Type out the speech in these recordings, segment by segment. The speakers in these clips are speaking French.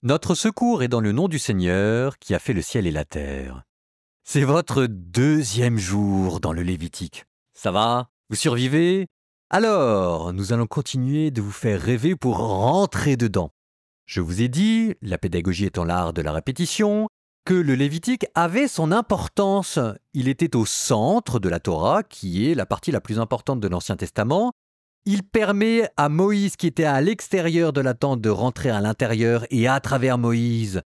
Notre secours est dans le nom du Seigneur qui a fait le ciel et la terre. C'est votre 2e jour dans le Lévitique. Ça va? Vous survivez? Alors, nous allons continuer de vous faire rêver pour rentrer dedans. Je vous ai dit, la pédagogie étant l'art de la répétition, que le Lévitique avait son importance. Il était au centre de la Torah, qui est la partie la plus importante de l'Ancien Testament. Il permet à Moïse, qui était à l'extérieur de la tente, de rentrer à l'intérieur et à travers Moïse,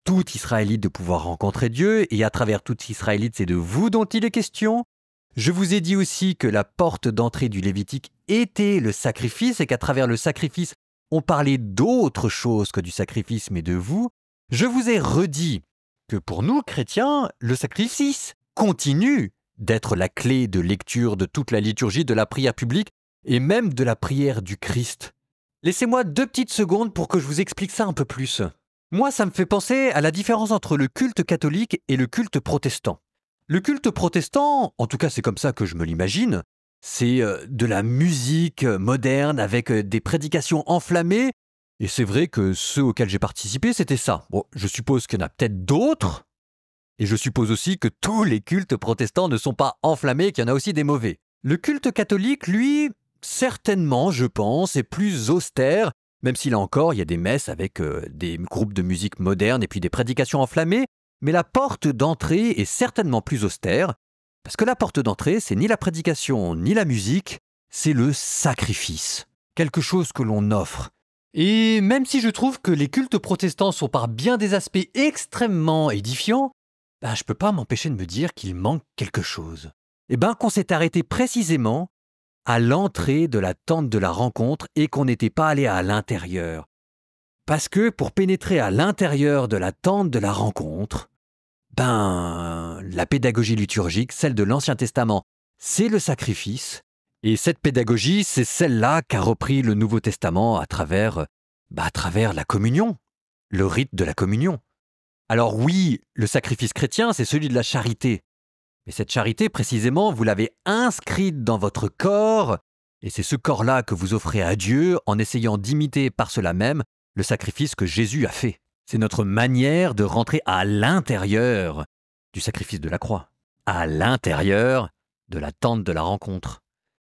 tout Israélite de pouvoir rencontrer Dieu, et à travers tout Israélite, c'est de vous dont il est question. Je vous ai dit aussi que la porte d'entrée du Lévitique était le sacrifice et qu'à travers le sacrifice, on parlait d'autre chose que du sacrifice, mais de vous. Je vous ai redit que pour nous, chrétiens, le sacrifice continue d'être la clé de lecture de toute la liturgie, de la prière publique et même de la prière du Christ. Laissez-moi 2 petites secondes pour que je vous explique ça un peu plus. Moi, ça me fait penser à la différence entre le culte catholique et le culte protestant. Le culte protestant, en tout cas c'est comme ça que je me l'imagine, c'est de la musique moderne avec des prédications enflammées, et c'est vrai que ceux auxquels j'ai participé, c'était ça. Bon, je suppose qu'il y en a peut-être d'autres, et je suppose aussi que tous les cultes protestants ne sont pas enflammés, qu'il y en a aussi des mauvais. Le culte catholique, lui, certainement, je pense, est plus austère, même s'il il y a des messes avec des groupes de musique moderne et puis des prédications enflammées, mais la porte d'entrée est certainement plus austère, parce que la porte d'entrée, c'est ni la prédication ni la musique, c'est le sacrifice, quelque chose que l'on offre. Et même si je trouve que les cultes protestants sont par bien des aspects extrêmement édifiants, je peux pas m'empêcher de me dire qu'il manque quelque chose. Qu'on s'est arrêté précisément à l'entrée de la tente de la rencontre et qu'on n'était pas allé à l'intérieur. Parce que pour pénétrer à l'intérieur de la tente de la rencontre, la pédagogie liturgique, celle de l'Ancien Testament, c'est le sacrifice. Et cette pédagogie, c'est celle-là qu'a repris le Nouveau Testament à travers la communion, le rite de la communion. Alors oui, le sacrifice chrétien, c'est celui de la charité. Mais cette charité, précisément, vous l'avez inscrite dans votre corps, et c'est ce corps-là que vous offrez à Dieu en essayant d'imiter par cela même le sacrifice que Jésus a fait. C'est notre manière de rentrer à l'intérieur du sacrifice de la croix, à l'intérieur de la tente de la rencontre.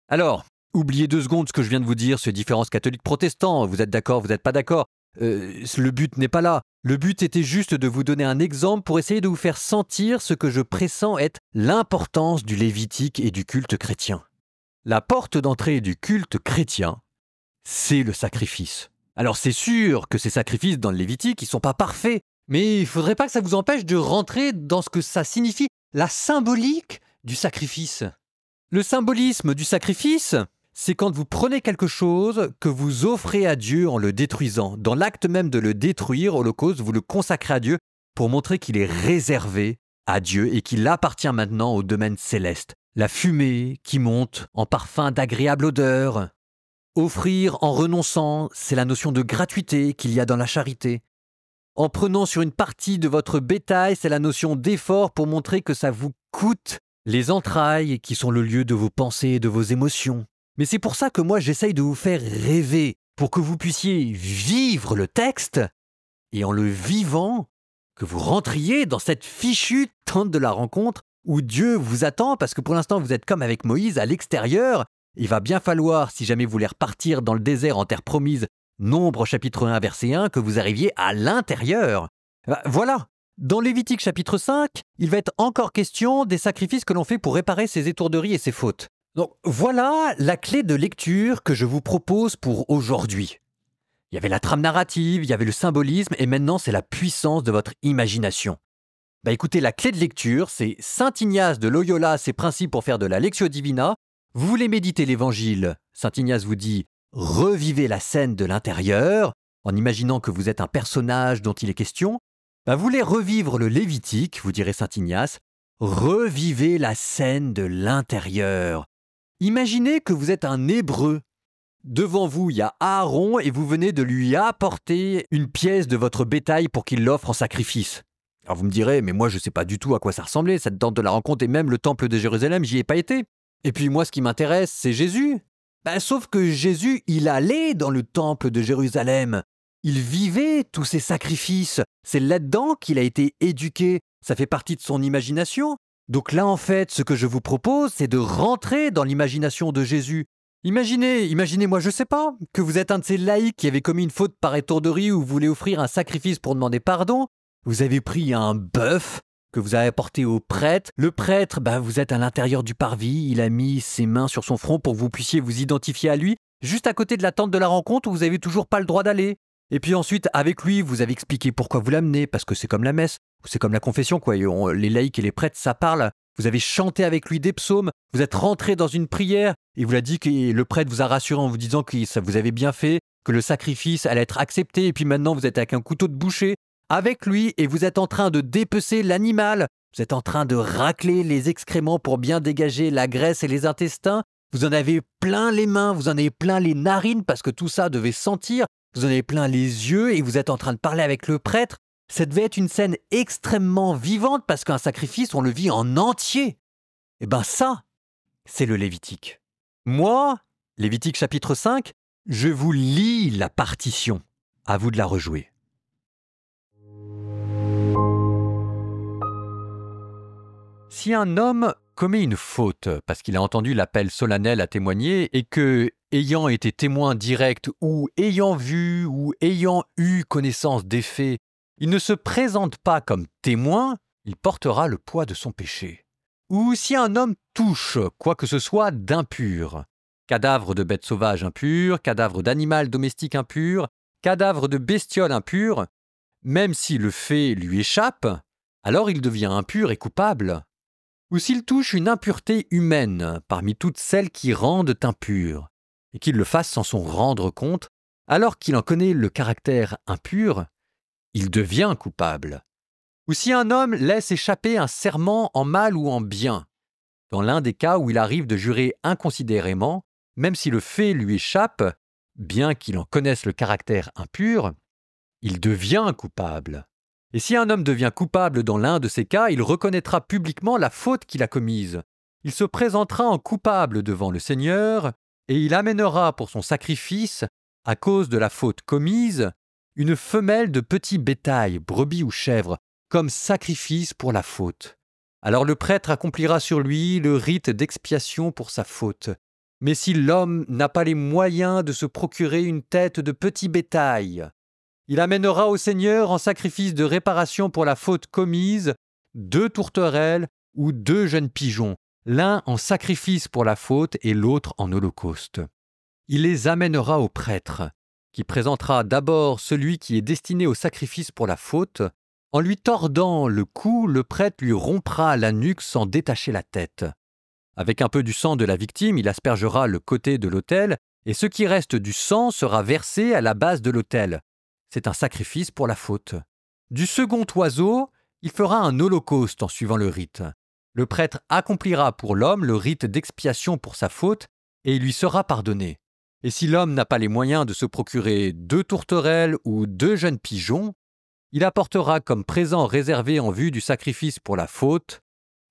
Alors, oubliez 2 secondes ce que je viens de vous dire sur les différences catholiques-protestants. Vous êtes d'accord, vous n'êtes pas d'accord. Le but n'est pas là. Le but était juste de vous donner un exemple pour essayer de vous faire sentir ce que je pressens être l'importance du Lévitique et du culte chrétien. La porte d'entrée du culte chrétien, c'est le sacrifice. Alors c'est sûr que ces sacrifices dans le Lévitique, ils ne sont pas parfaits, mais il ne faudrait pas que ça vous empêche de rentrer dans ce que ça signifie, la symbolique du sacrifice. Le symbolisme du sacrifice, c'est quand vous prenez quelque chose que vous offrez à Dieu en le détruisant. Dans l'acte même de le détruire, holocauste, vous le consacrez à Dieu pour montrer qu'il est réservé à Dieu et qu'il appartient maintenant au domaine céleste. La fumée qui monte en parfum d'agréable odeur. Offrir en renonçant, c'est la notion de gratuité qu'il y a dans la charité. En prenant sur une partie de votre bétail, c'est la notion d'effort pour montrer que ça vous coûte les entrailles qui sont le lieu de vos pensées et de vos émotions. Mais c'est pour ça que moi j'essaye de vous faire rêver, pour que vous puissiez vivre le texte, et en le vivant, que vous rentriez dans cette fichue tente de la rencontre où Dieu vous attend, parce que pour l'instant vous êtes comme avec Moïse à l'extérieur. Il va bien falloir, si jamais vous voulez repartir dans le désert en terre promise, Nombre chapitre 1 verset 1, que vous arriviez à l'intérieur. Voilà. Dans Lévitique chapitre 5, il va être encore question des sacrifices que l'on fait pour réparer ses étourderies et ses fautes. Donc voilà la clé de lecture que je vous propose pour aujourd'hui. Il y avait la trame narrative, il y avait le symbolisme, et maintenant c'est la puissance de votre imagination. Écoutez, la clé de lecture, c'est Saint Ignace de Loyola, ses principes pour faire de la Lectio Divina. Vous voulez méditer l'évangile, Saint Ignace vous dit « Revivez la scène de l'intérieur », en imaginant que vous êtes un personnage dont il est question. Vous voulez revivre le Lévitique, vous direz Saint Ignace, « Revivez la scène de l'intérieur ». Imaginez que vous êtes un Hébreu. Devant vous, il y a Aaron et vous venez de lui apporter une pièce de votre bétail pour qu'il l'offre en sacrifice. Alors vous me direz, mais moi je ne sais pas du tout à quoi ça ressemblait, cette tente de la rencontre et même le temple de Jérusalem, j'y ai pas été. Et puis moi ce qui m'intéresse, c'est Jésus. Sauf que Jésus, il allait dans le temple de Jérusalem. Il vivait tous ces sacrifices. C'est là-dedans qu'il a été éduqué. Ça fait partie de son imagination. Donc là, en fait, ce que je vous propose, c'est de rentrer dans l'imagination de Jésus. Imaginez-moi, je sais pas, que vous êtes un de ces laïcs qui avait commis une faute par étourderie ou vous voulez offrir un sacrifice pour demander pardon. Vous avez pris un bœuf que vous avez apporté au prêtre. Le prêtre, vous êtes à l'intérieur du parvis. Il a mis ses mains sur son front pour que vous puissiez vous identifier à lui, juste à côté de la tente de la rencontre où vous n'avez toujours pas le droit d'aller. Et puis ensuite, avec lui, vous avez expliqué pourquoi vous l'amenez, parce que c'est comme la messe, c'est comme la confession, quoi. Les laïcs et les prêtres, ça parle. Vous avez chanté avec lui des psaumes, vous êtes rentré dans une prière, et vous l'a dit que le prêtre vous a rassuré en vous disant que ça vous avez bien fait, que le sacrifice allait être accepté, et puis maintenant vous êtes avec un couteau de boucher avec lui, et vous êtes en train de dépecer l'animal. Vous êtes en train de racler les excréments pour bien dégager la graisse et les intestins. Vous en avez plein les mains, vous en avez plein les narines, parce que tout ça devait sentir. Vous en avez plein les yeux et vous êtes en train de parler avec le prêtre. Ça devait être une scène extrêmement vivante parce qu'un sacrifice, on le vit en entier. Et ça, c'est le Lévitique. Moi, Lévitique chapitre 5, je vous lis la partition. À vous de la rejouer. Si un homme commet une faute parce qu'il a entendu l'appel solennel à témoigner et que, ayant été témoin direct ou ayant vu ou ayant eu connaissance des faits, il ne se présente pas comme témoin, il portera le poids de son péché. Ou si un homme touche quoi que ce soit d'impur, cadavre de bête sauvage impur, cadavre d'animal domestique impur, cadavre de bestiole impure, même si le fait lui échappe, alors il devient impur et coupable. Ou s'il touche une impureté humaine parmi toutes celles qui rendent impures, et qu'il le fasse sans s'en rendre compte, alors qu'il en connaît le caractère impur, il devient coupable. Ou si un homme laisse échapper un serment en mal ou en bien, dans l'un des cas où il arrive de jurer inconsidérément, même si le fait lui échappe, bien qu'il en connaisse le caractère impur, il devient coupable. Et si un homme devient coupable dans l'un de ces cas, il reconnaîtra publiquement la faute qu'il a commise. Il se présentera en coupable devant le Seigneur, et il amènera pour son sacrifice, à cause de la faute commise, une femelle de petit bétail, brebis ou chèvre, comme sacrifice pour la faute. Alors le prêtre accomplira sur lui le rite d'expiation pour sa faute. Mais si l'homme n'a pas les moyens de se procurer une tête de petit bétail, il amènera au Seigneur en sacrifice de réparation pour la faute commise 2 tourterelles ou 2 jeunes pigeons, l'un en sacrifice pour la faute et l'autre en holocauste. Il les amènera au prêtre, qui présentera d'abord celui qui est destiné au sacrifice pour la faute. En lui tordant le cou, le prêtre lui rompra la nuque sans détacher la tête. Avec un peu du sang de la victime, il aspergera le côté de l'autel, et ce qui reste du sang sera versé à la base de l'autel. C'est un sacrifice pour la faute. Du second oiseau, il fera un holocauste en suivant le rite. Le prêtre accomplira pour l'homme le rite d'expiation pour sa faute, et il lui sera pardonné. Et si l'homme n'a pas les moyens de se procurer 2 tourterelles ou 2 jeunes pigeons, il apportera comme présent réservé en vue du sacrifice pour la faute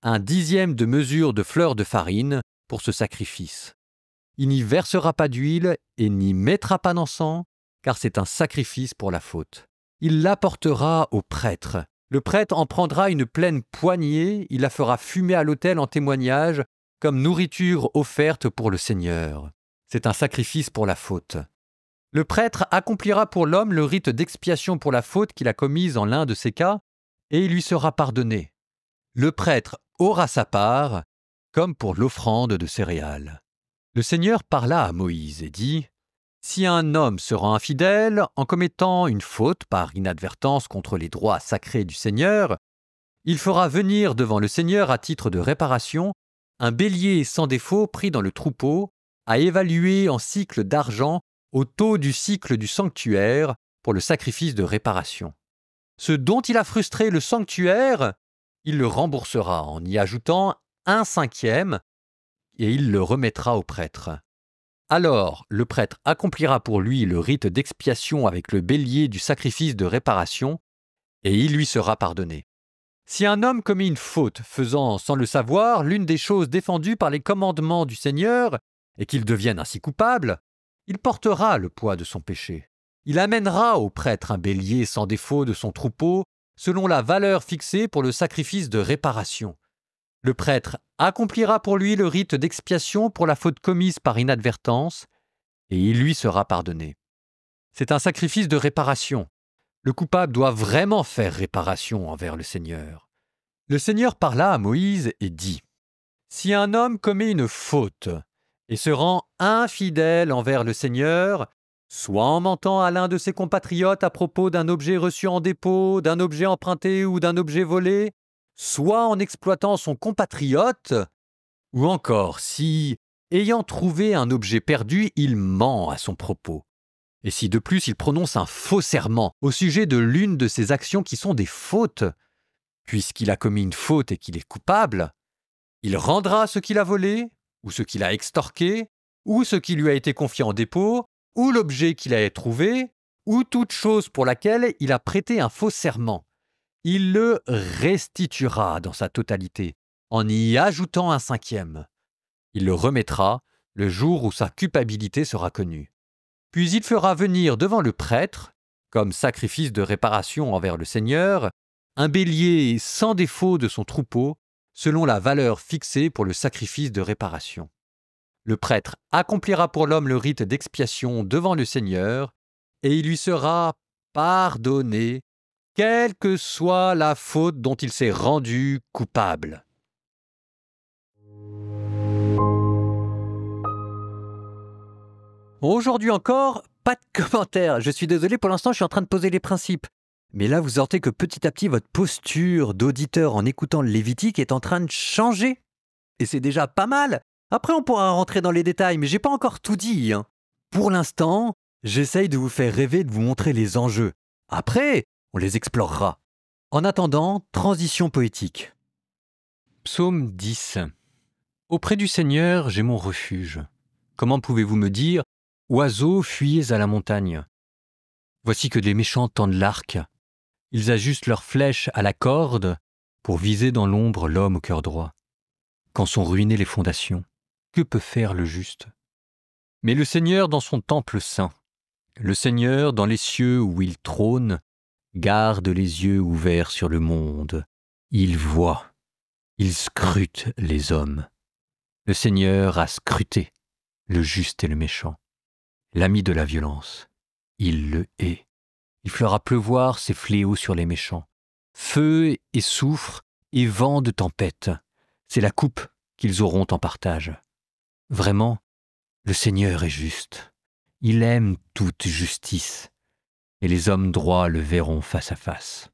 un 10e de mesure de fleur de farine pour ce sacrifice. Il n'y versera pas d'huile et n'y mettra pas d'encens, car c'est un sacrifice pour la faute. Il l'apportera au prêtre. Le prêtre en prendra une pleine poignée, il la fera fumer à l'autel en témoignage, comme nourriture offerte pour le Seigneur. C'est un sacrifice pour la faute. Le prêtre accomplira pour l'homme le rite d'expiation pour la faute qu'il a commise en l'un de ces cas, et il lui sera pardonné. Le prêtre aura sa part, comme pour l'offrande de céréales. Le Seigneur parla à Moïse et dit : « Si un homme se rend infidèle en commettant une faute par inadvertance contre les droits sacrés du Seigneur, il fera venir devant le Seigneur à titre de réparation un bélier sans défaut pris dans le troupeau, à évaluer en cycle d'argent au taux du cycle du sanctuaire pour le sacrifice de réparation. Ce dont il a frustré le sanctuaire, il le remboursera en y ajoutant 1/5 et il le remettra au prêtre. Alors le prêtre accomplira pour lui le rite d'expiation avec le bélier du sacrifice de réparation, et il lui sera pardonné. Si un homme commet une faute faisant sans le savoir l'une des choses défendues par les commandements du Seigneur, et qu'il devienne ainsi coupable, il portera le poids de son péché. Il amènera au prêtre un bélier sans défaut de son troupeau, selon la valeur fixée pour le sacrifice de réparation. Le prêtre accomplira pour lui le rite d'expiation pour la faute commise par inadvertance, et il lui sera pardonné. C'est un sacrifice de réparation. Le coupable doit vraiment faire réparation envers le Seigneur. Le Seigneur parla à Moïse et dit : « Si un homme commet une faute et se rend infidèle envers le Seigneur, soit en mentant à l'un de ses compatriotes à propos d'un objet reçu en dépôt, d'un objet emprunté ou d'un objet volé, soit en exploitant son compatriote, ou encore si, ayant trouvé un objet perdu, il ment à son propos. Et si de plus il prononce un faux serment au sujet de l'une de ses actions qui sont des fautes, puisqu'il a commis une faute et qu'il est coupable, il rendra ce qu'il a volé, ou ce qu'il a extorqué, ou ce qui lui a été confié en dépôt, ou l'objet qu'il a trouvé, ou toute chose pour laquelle il a prêté un faux serment. Il le restituera dans sa totalité, en y ajoutant un 5e. Il le remettra le jour où sa culpabilité sera connue. Puis il fera venir devant le prêtre, comme sacrifice de réparation envers le Seigneur, un bélier sans défaut de son troupeau, selon la valeur fixée pour le sacrifice de réparation. Le prêtre accomplira pour l'homme le rite d'expiation devant le Seigneur, et il lui sera pardonné, quelle que soit la faute dont il s'est rendu coupable. Aujourd'hui encore, pas de commentaires. Je suis désolé, pour l'instant, je suis en train de poser les principes. Mais là, vous sentez que petit à petit, votre posture d'auditeur en écoutant le Lévitique est en train de changer. Et c'est déjà pas mal. Après, on pourra rentrer dans les détails, mais j'ai pas encore tout dit. Pour l'instant, j'essaye de vous faire rêver, de vous montrer les enjeux. Après, on les explorera. En attendant, transition poétique. Psaume 10. Auprès du Seigneur, j'ai mon refuge. Comment pouvez-vous me dire, oiseaux, fuyez à la montagne ? Voici que les méchants tendent l'arc. Ils ajustent leurs flèches à la corde pour viser dans l'ombre l'homme au cœur droit. Quand sont ruinées les fondations, que peut faire le juste ? Mais le Seigneur dans son temple saint, le Seigneur dans les cieux où il trône, garde les yeux ouverts sur le monde. Il voit, il scrute les hommes. Le Seigneur a scruté le juste et le méchant, l'ami de la violence. Il le hait. Il fera pleuvoir ses fléaux sur les méchants. Feu et soufre et vent de tempête, c'est la coupe qu'ils auront en partage. Vraiment, le Seigneur est juste. Il aime toute justice, et les hommes droits le verront face à face.